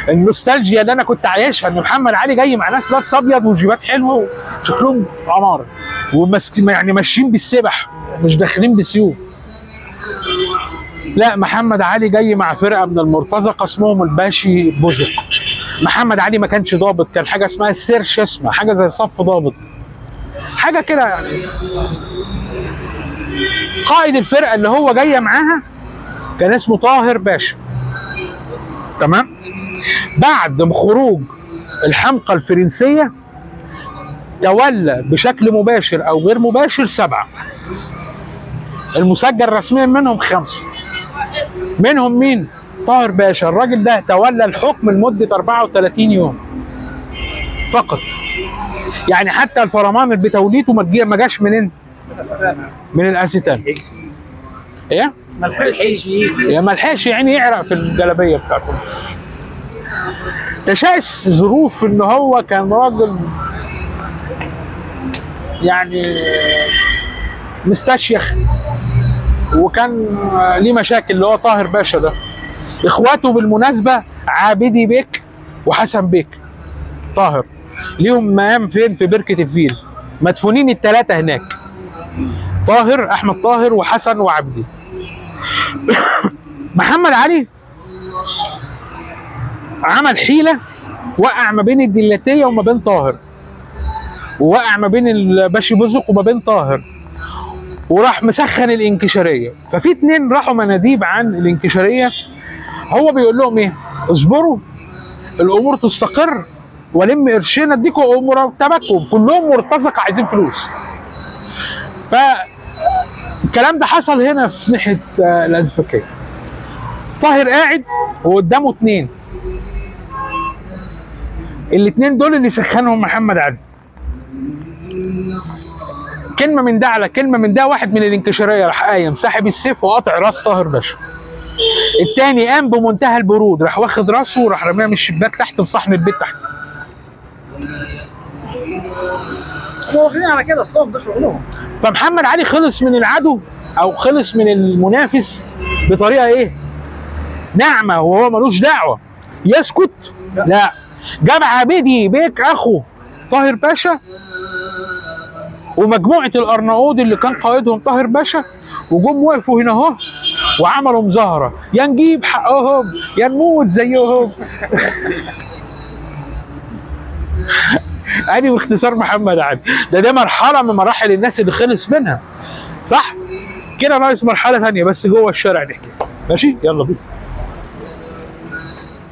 النوستالجيا اللي انا كنت عايشها ان محمد علي جاي مع ناس لابس ابيض وجيبات حلوه وشكلهم عمار يعني ماشيين بالسبح مش داخلين بسيوف. لا، محمد علي جاي مع فرقه من المرتزقه اسمهم الباشي بزق. محمد علي ما كانش ضابط، كان حاجه اسمها السيرش، اسمها حاجه زي صف ضابط حاجه كده يعني. قائد الفرقه اللي هو جايه معاها كان اسمه طاهر باشا. تمام. بعد خروج الحمقى الفرنسيه تولى بشكل مباشر او غير مباشر 7، المسجل رسميا منهم 5. منهم مين؟ طاهر باشا. الراجل ده تولى الحكم لمده 34 يوم فقط. يعني حتى الفرمان بتوليته ما جاش منين؟ من الأستان. ايه؟ ما لحقش يعني يعرق في الجلابيه بتاعته. تشاء ظروف ان هو كان راجل يعني مستشيخ، وكان ليه مشاكل اللي هو طاهر باشا ده. اخواته بالمناسبه عابدي بيك وحسن بيك طاهر ليهم مقام فين؟ في بركه الفيل، مدفونين الثلاثه هناك، طاهر، احمد طاهر وحسن وعبدي. محمد علي عمل حيله، وقع ما بين الدلاتيه وما بين طاهر، ووقع ما بين الباشي بزق وما بين طاهر، وراح مسخن الانكشاريه. ففي 2 راحوا مناديب عن الانكشاريه، هو بيقول لهم ايه؟ اصبروا الامور تستقر ولم قرشين اديكم مرتباتكم، كلهم مرتزقه عايزين فلوس. فالكلام ده حصل هنا في ناحيه الازبكيه. طاهر قاعد وقدامه 2، ال2 دول اللي سخنهم محمد علي. كلمه من ده على كلمه من ده، واحد من الانكشاريه راح قايم ساحب السيف وقاطع راس طاهر باشا. التاني قام بمنتهى البرود راح واخد راسه وراح رميها من الشباك تحت في صحن البيت تحت. هم واخدين على كده اصلهم، ده شغلهم. فمحمد علي خلص من العدو او خلص من المنافس بطريقه ايه؟ ناعمه، وهو ملوش دعوه. يسكت؟ لا. جاب عابدي بيك اخو طاهر باشا ومجموعه الارناؤوط اللي كان قائدهم طاهر باشا، وجم وقفوا هنا اهو وعملوا مظاهره، يا نجيب حقهم يا نموت زيهم. ادي باختصار محمد علي. ده مرحله من مراحل الناس اللي خلص منها، صح؟ كده ناقص مرحله ثانيه بس جوه الشارع نحكي. ماشي؟ يلا بينا.